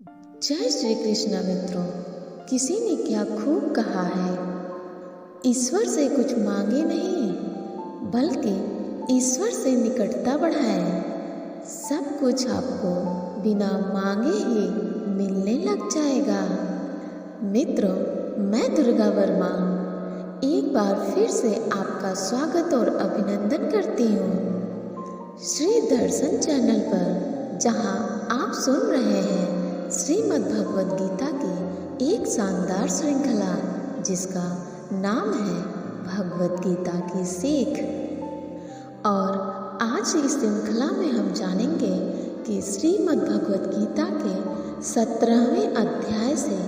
जय श्री कृष्ण मित्रों। किसी ने क्या खूब कहा है, ईश्वर से कुछ मांगे नहीं बल्कि ईश्वर से निकटता बढ़ाएं। सब कुछ आपको बिना मांगे ही मिलने लग जाएगा। मित्रों, मैं दुर्गा वर्मा एक बार फिर से आपका स्वागत और अभिनंदन करती हूँ श्री दर्शन चैनल पर, जहाँ आप सुन रहे हैं श्रीमद् भगवद गीता की एक शानदार श्रृंखला जिसका नाम है भगवद गीता की सीख। और आज इस श्रृंखला में हम जानेंगे कि श्रीमद् भगवद गीता के 17वें अध्याय से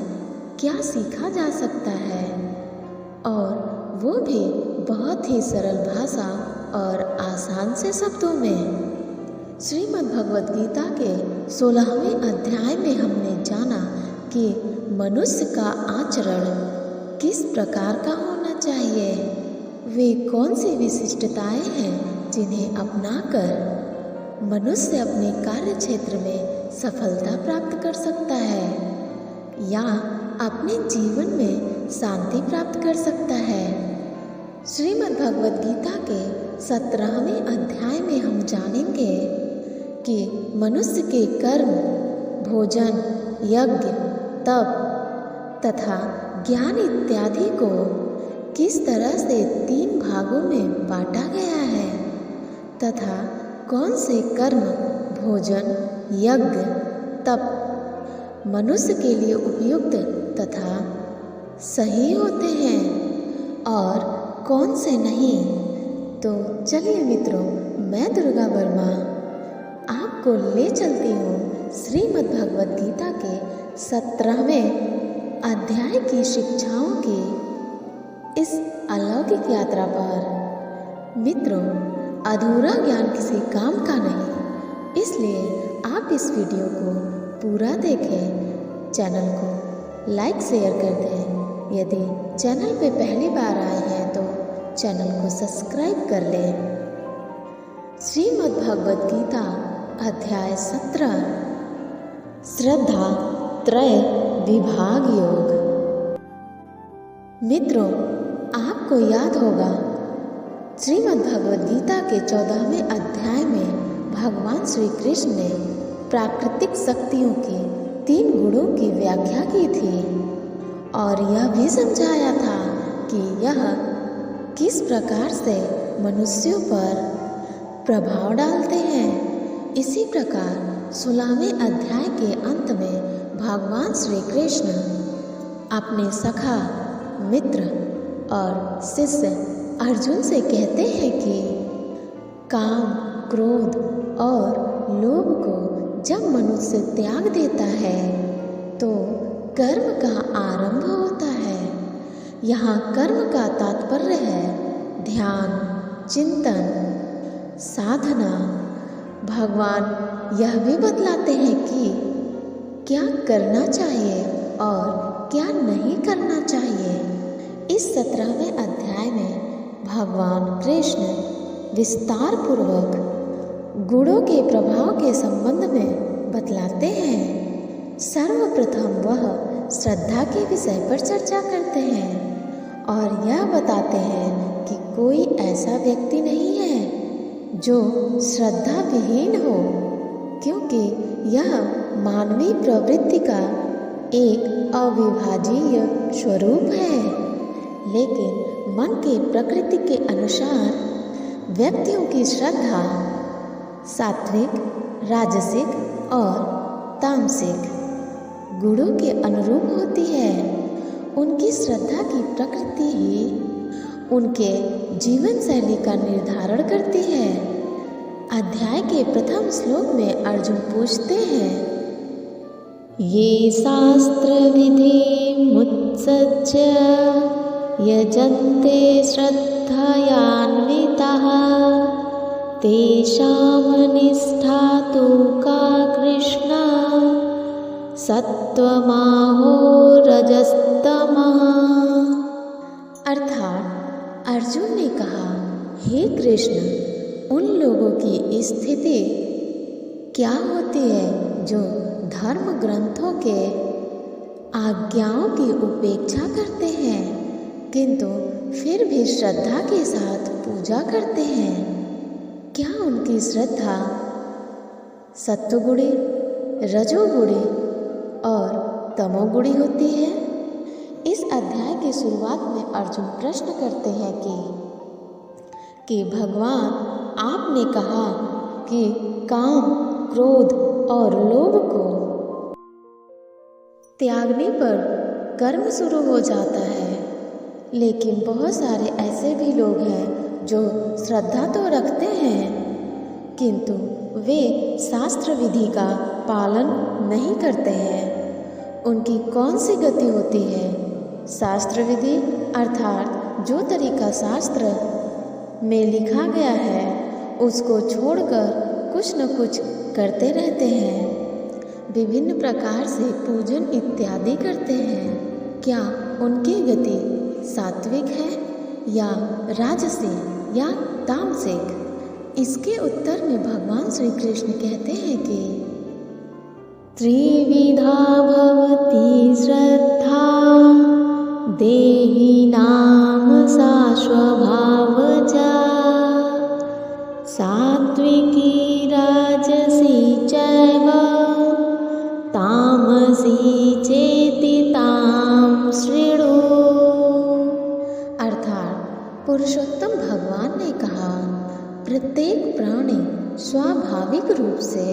क्या सीखा जा सकता है, और वो भी बहुत ही सरल भाषा और आसान से शब्दों में। श्रीमद् भगवद गीता के 16वें अध्याय में हमने जाना कि मनुष्य का आचरण किस प्रकार का होना चाहिए, वे कौन सी विशिष्टताएं हैं जिन्हें अपनाकर मनुष्य अपने कार्य क्षेत्र में सफलता प्राप्त कर सकता है या अपने जीवन में शांति प्राप्त कर सकता है। श्रीमद् भगवद गीता के 17वें अध्याय में हम जानेंगे कि मनुष्य के कर्म, भोजन, यज्ञ, तप तथा ज्ञान इत्यादि को किस तरह से 3 भागों में बांटा गया है तथा कौन से कर्म, भोजन, यज्ञ, तप मनुष्य के लिए उपयुक्त तथा सही होते हैं और कौन से नहीं। तो चलिए मित्रों, मैं दुर्गा वर्मा आपको ले चलती हूँ श्रीमद् भगवद गीता के 17वें अध्याय की शिक्षाओं की इस अलौकिक यात्रा पर। मित्रों, अधूरा ज्ञान किसी काम का नहीं, इसलिए आप इस वीडियो को पूरा देखें, चैनल को लाइक शेयर कर दें। यदि चैनल पे पहली बार आए हैं तो चैनल को सब्सक्राइब कर लें। श्रीमद् भगवद गीता अध्याय 17 श्रद्धा त्रय विभाग योग। मित्रों, आपको याद होगा श्रीमद् भगवद गीता के 14वें अध्याय में भगवान श्री कृष्ण ने प्राकृतिक शक्तियों की 3 गुणों की व्याख्या की थी और यह भी समझाया था कि यह किस प्रकार से मनुष्यों पर प्रभाव डालते हैं। इसी प्रकार 16वें अध्याय के अंत में भगवान श्री कृष्ण अपने सखा, मित्र और शिष्य अर्जुन से कहते हैं कि काम, क्रोध और लोभ को जब मनुष्य त्याग देता है तो कर्म का आरंभ होता है। यहाँ कर्म का तात्पर्य है ध्यान, चिंतन, साधना। भगवान यह भी बतलाते हैं कि क्या करना चाहिए और क्या नहीं करना चाहिए। इस 17वें अध्याय में भगवान कृष्ण विस्तार पूर्वक गुणों के प्रभाव के संबंध में बतलाते हैं। सर्वप्रथम वह श्रद्धा के विषय पर चर्चा करते हैं और यह बताते हैं कि कोई ऐसा व्यक्ति नहीं है जो श्रद्धा विहीन हो, क्योंकि यह मानवीय प्रवृत्ति का एक अविभाज्य स्वरूप है। लेकिन मन के प्रकृति के अनुसार व्यक्तियों की श्रद्धा सात्विक, राजसिक और तामसिक गुणों के अनुरूप होती है। उनकी श्रद्धा की प्रकृति ही उनके जीवन शैली का निर्धारण करती है। अध्याय के प्रथम श्लोक में अर्जुन पूछते हैं, ये शास्त्र विधि मुत्सज्य यजन्ते श्रद्धयान्विताः तेषां निष्ठा तु का कृष्ण सत्त्वमाहो रजस्तमः। अर्थात अर्जुन ने कहा, हे कृष्ण, उन लोगों की स्थिति क्या होती है जो धर्म ग्रंथों के आज्ञाओं की उपेक्षा करते हैं, किंतु फिर भी श्रद्धा के साथ पूजा करते हैं। क्या उनकी श्रद्धा सत्वगुणी, रजोगुणी और तमोगुणी होती है? इस अध्याय की शुरुआत में अर्जुन प्रश्न करते हैं कि भगवान, आपने कहा कि काम, क्रोध और लोभ को त्यागने पर कर्म शुरू हो जाता है, लेकिन बहुत सारे ऐसे भी लोग हैं जो श्रद्धा तो रखते हैं, किंतु वे शास्त्र विधि का पालन नहीं करते हैं। उनकी कौन सी गति होती है? शास्त्र विधि अर्थात जो तरीका शास्त्र में लिखा गया है उसको छोड़कर कुछ न कुछ करते रहते हैं, विभिन्न प्रकार से पूजन इत्यादि करते हैं। क्या उनकी गति सात्विक है या राजसिक या तामसिक? इसके उत्तर में भगवान श्री कृष्ण कहते हैं कि त्रिविधा भवति श्रद्धा देहिनां सा स्वभावजा सात्विकी राजसी चैव तामसी चेति तां शृणु। अर्थात पुरुषोत्तम भगवान ने कहा, प्रत्येक प्राणी स्वाभाविक रूप से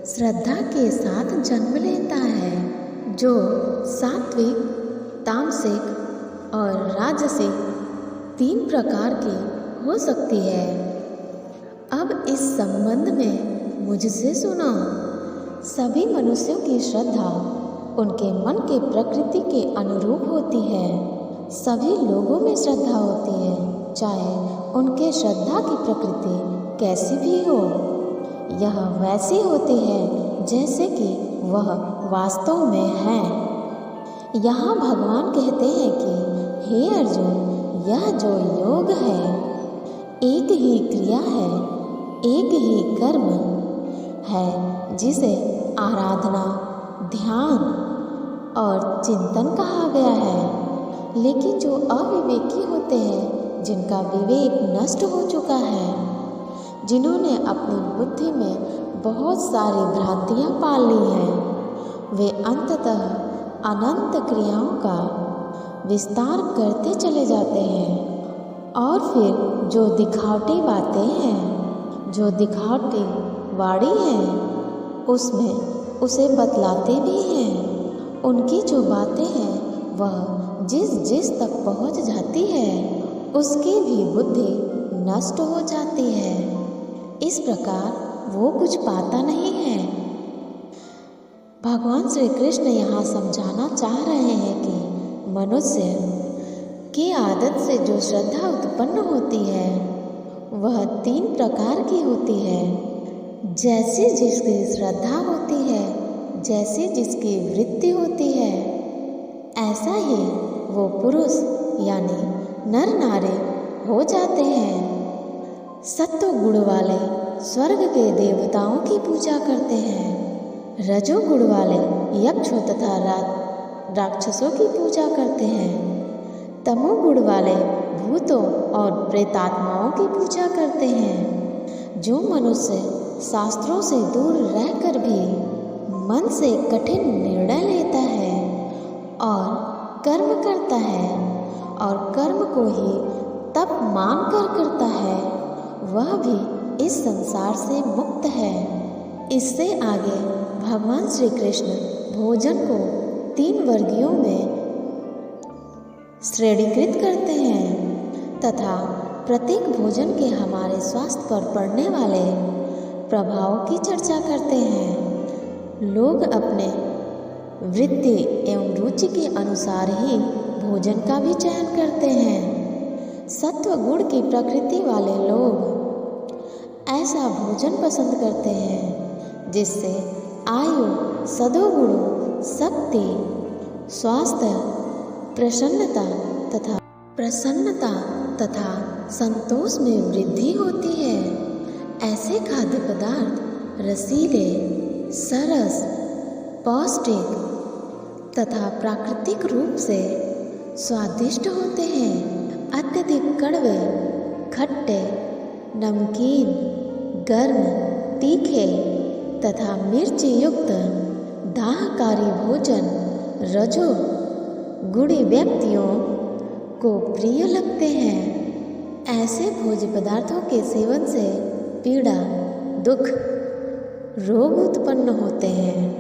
श्रद्धा के साथ जन्म लेता है, जो सात्विक, तामसिक और राजसिक 3 प्रकार की हो सकती है। अब इस संबंध में मुझसे सुनो। सभी मनुष्यों की श्रद्धा उनके मन के प्रकृति के अनुरूप होती है। सभी लोगों में श्रद्धा होती है, चाहे उनके श्रद्धा की प्रकृति कैसी भी हो। यह वैसी होती है जैसे कि वह वास्तव में है। यहाँ भगवान कहते हैं कि हे अर्जुन, यह जो योग है एक ही क्रिया है, एक ही कर्म है, जिसे आराधना, ध्यान और चिंतन कहा गया है। लेकिन जो अविवेकी होते हैं, जिनका विवेक नष्ट हो चुका है, जिन्होंने अपनी बुद्धि में बहुत सारी भ्रांतियाँ पाल ली हैं, वे अंततः अनंत क्रियाओं का विस्तार करते चले जाते हैं और फिर जो दिखावटी बातें हैं, जो दिखावटी वाणी हैं, उसमें उसे बतलाते भी हैं। उनकी जो बातें हैं वह जिस तक पहुंच जाती है उसकी भी बुद्धि नष्ट हो जाती है। इस प्रकार वो कुछ पाता नहीं है। भगवान श्री कृष्ण यहाँ समझाना चाह रहे हैं कि मनुष्य की आदत से जो श्रद्धा उत्पन्न होती है वह 3 प्रकार की होती है। जैसी जिसकी श्रद्धा होती है, जैसी जिसकी वृत्ति होती है, ऐसा ही वो पुरुष यानी नर नारी हो जाते हैं। सत्व गुण वाले स्वर्ग के देवताओं की पूजा करते हैं। रजोगुण वाले यक्षों तथा राक्षसों की पूजा करते हैं। तमोगुण वाले भूतों और प्रेतात्माओं की पूजा करते हैं। जो मनुष्य शास्त्रों से दूर रहकर भी मन से कठिन निर्णय लेता है और कर्म करता है और कर्म को ही तप मानकर करता है, वह भी इस संसार से मुक्त है। इससे आगे भगवान श्री कृष्ण भोजन को 3 वर्गीयों में श्रेणीकृत करते हैं तथा प्रत्येक भोजन के हमारे स्वास्थ्य पर पड़ने वाले प्रभाव की चर्चा करते हैं। लोग अपने वृत्ति एवं रुचि के अनुसार ही भोजन का भी चयन करते हैं। सत्व गुण की प्रकृति वाले लोग ऐसा भोजन पसंद करते हैं जिससे आयु, सदोगुण, शक्ति, स्वास्थ्य, प्रसन्नता तथा संतोष में वृद्धि होती है। ऐसे खाद्य पदार्थ रसीले, सरस, पौष्टिक तथा प्राकृतिक रूप से स्वादिष्ट होते हैं। अत्यधिक कड़वे, खट्टे, नमकीन, गर्म, तीखे तथा मिर्च युक्त दाहकारी भोजन रजोगुणी व्यक्तियों को प्रिय लगते हैं। ऐसे भोज्य पदार्थों के सेवन से पीड़ा, दुख, रोग उत्पन्न होते हैं।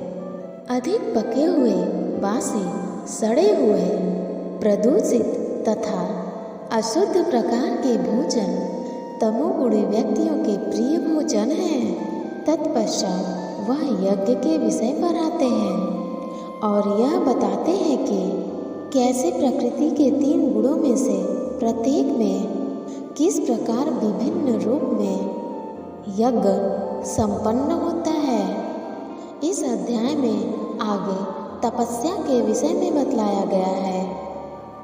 अधिक पके हुए, बासी, सड़े हुए, प्रदूषित तथा अशुद्ध प्रकार के भोजन तमोगुणी व्यक्तियों के प्रिय भोजन हैं। तत्पश्चात वह यज्ञ के विषय पर आते हैं और यह बताते हैं कि कैसे प्रकृति के 3 गुणों में से प्रत्येक में किस प्रकार विभिन्न रूप में यज्ञ संपन्न होता है। इस अध्याय में आगे तपस्या के विषय में बतलाया गया है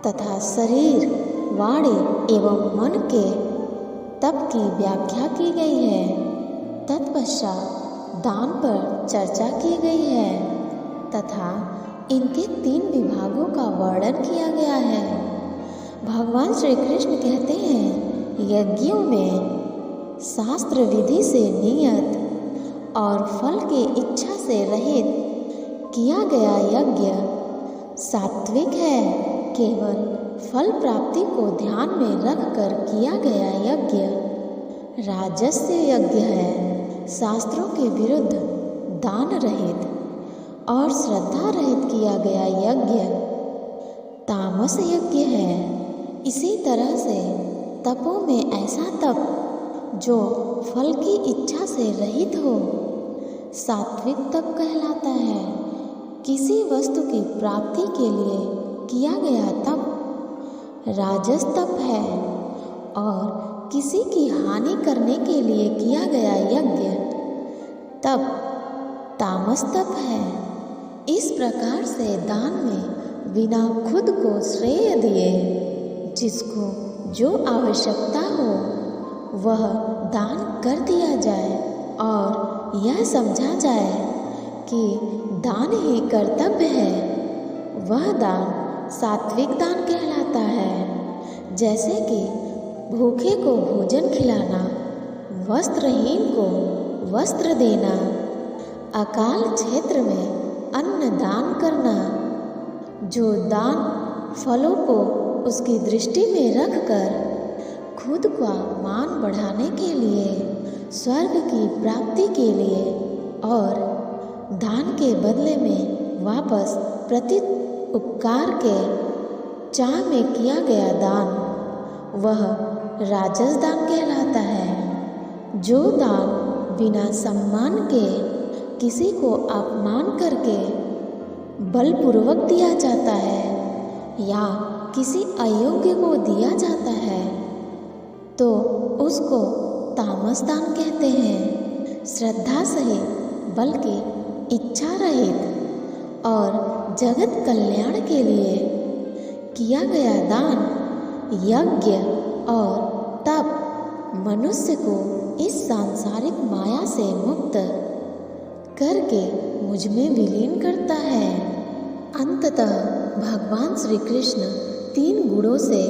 तथा शरीर, वाणी एवं मन के तप की व्याख्या की गई है। तत्पश्चात दान पर चर्चा की गई है तथा इनके 3 विभागों का वर्णन किया गया है। भगवान श्री कृष्ण कहते हैं, यज्ञों में शास्त्र विधि से नियत और फल की इच्छा से रहित किया गया यज्ञ सात्विक है। केवल फल प्राप्ति को ध्यान में रखकर किया गया यज्ञ राजस्य यज्ञ है। शास्त्रों के विरुद्ध दान रहित और श्रद्धा रहित किया गया यज्ञ तामस यज्ञ है। इसी तरह से तपों में ऐसा तप जो फल की इच्छा से रहित हो सात्विक तप कहलाता है। किसी वस्तु की प्राप्ति के लिए किया गया तप राजस तप है और किसी की हानि करने के लिए किया गया यज्ञ तप तामस तप है। इस प्रकार से दान में बिना खुद को श्रेय दिए जिसको जो आवश्यकता हो वह दान कर दिया जाए और यह समझा जाए कि दान ही कर्तव्य है, वह दान सात्विक दान कहलाता है। जैसे कि भूखे को भोजन खिलाना, वस्त्रहीन को वस्त्र देना, अकाल क्षेत्र में अन्न दान करना। जो दान फलों को उसकी दृष्टि में रखकर खुद का मान बढ़ाने के लिए, स्वर्ग की प्राप्ति के लिए और दान के बदले में वापस प्रति उपकार के चाह में किया गया दान, वह राजस दान कहलाता है। जो दान बिना सम्मान के किसी को अपमान करके बलपूर्वक दिया जाता है या किसी अयोग्य को दिया जाता है तो उसको तामस दान कहते हैं। श्रद्धा सहित बल्कि इच्छा रहित और जगत कल्याण के लिए किया गया दान, यज्ञ और तप मनुष्य को इस सांसारिक माया से मुक्त करके मुझ में विलीन करता है। अंततः भगवान श्री कृष्ण 3 गुणों से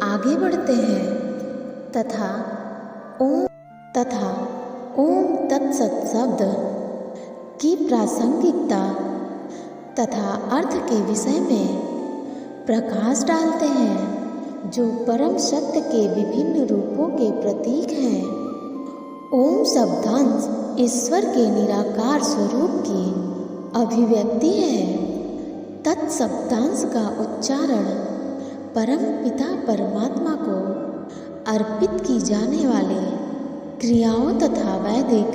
आगे बढ़ते हैं तथा ओम तत्सत शब्द की प्रासंगिकता तथा अर्थ के विषय में प्रकाश डालते हैं, जो परम सत्य के विभिन्न रूपों के प्रतीक हैं। ओम शब्दांश ईश्वर के निराकार स्वरूप की अभिव्यक्ति है। तत्शब्दांश का उच्चारण परम पिता परमात्मा को अर्पित की जाने वाली क्रियाओं तथा वैदिक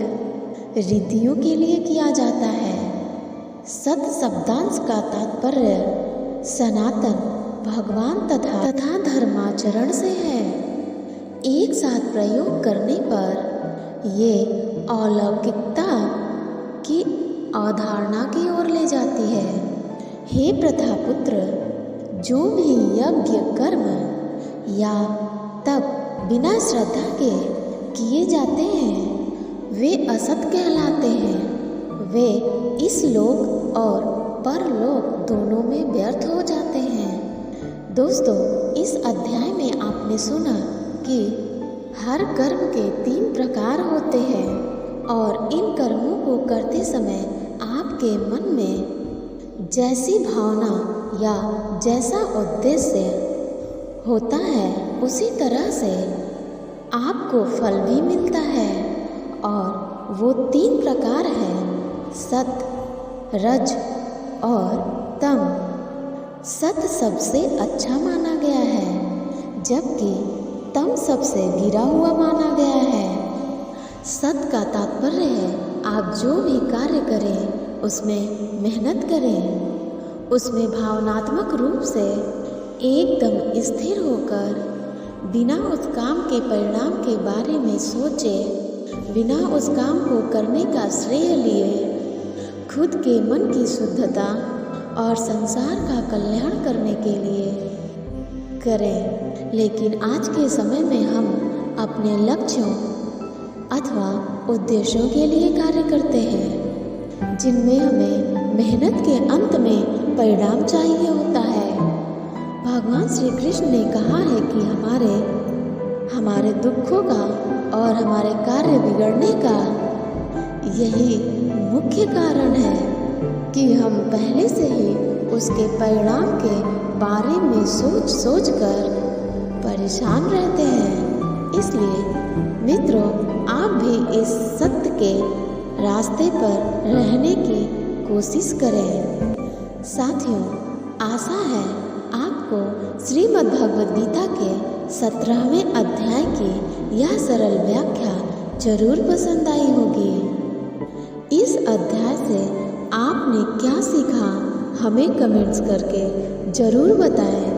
रीतियों के लिए किया जाता है। सत शब्दांश का तात्पर्य सनातन भगवान तथा धर्माचरण से है। एक साथ प्रयोग करने पर ये अलौकिकता की अवधारणा की ओर ले जाती है। हे प्रथापुत्र, जो भी यज्ञ कर्म या तप बिना श्रद्धा के किए जाते हैं वे असत कहलाते हैं। वे इस लोक और परलोक दोनों में व्यर्थ हो जाते हैं। दोस्तों, इस अध्याय में आपने सुना कि हर कर्म के 3 प्रकार होते हैं और इन कर्मों को करते समय आपके मन में जैसी भावना या जैसा उद्देश्य होता है उसी तरह से आपको फल भी मिलता है। और वो 3 प्रकार हैं सत, रज और तम। सत सबसे अच्छा माना गया है जबकि तम सबसे गिरा हुआ माना गया है। सत का तात्पर्य है आप जो भी कार्य करें उसमें मेहनत करें, उसमें भावनात्मक रूप से एकदम स्थिर होकर बिना उस काम के परिणाम के बारे में सोचे, बिना उस काम को करने का श्रेय लिए, खुद के मन की शुद्धता और संसार का कल्याण करने के लिए करें। लेकिन आज के समय में हम अपने लक्ष्यों अथवा उद्देश्यों के लिए कार्य करते हैं जिनमें हमें मेहनत के अंत में परिणाम चाहिए होता है। भगवान श्री कृष्ण ने कहा है कि हमारे दुखों का और हमारे कार्य बिगड़ने का यही मुख्य कारण है कि हम पहले से ही उसके परिणाम के बारे में सोच कर परेशान रहते हैं। इसलिए मित्रों, आप भी इस सत्य के रास्ते पर रहने की कोशिश करें। साथियों, आशा है आपको श्रीमद् भगवद गीता के 17वें अध्याय की यह सरल व्याख्या जरूर पसंद आई होगी। इस अध्याय से आपने क्या सीखा हमें कमेंट्स करके जरूर बताएं।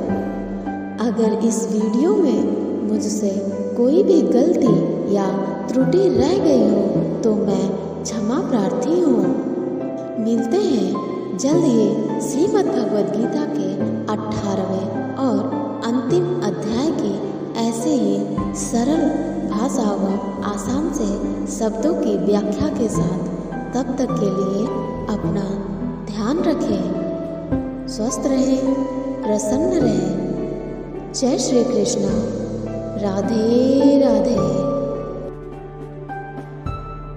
अगर इस वीडियो में मुझसे कोई भी गलती या त्रुटि रह गई हो तो मैं क्षमा प्रार्थी हूँ। मिलते हैं जल्द ही श्रीमद् भगवद गीता के 18वें और अंतिम अध्याय की ऐसे ही सरल भाषा व आसान से शब्दों की व्याख्या के साथ। तब तक के लिए अपना ध्यान रखें, स्वस्थ रहें, प्रसन्न रहें। जय श्री कृष्ण। राधे राधे।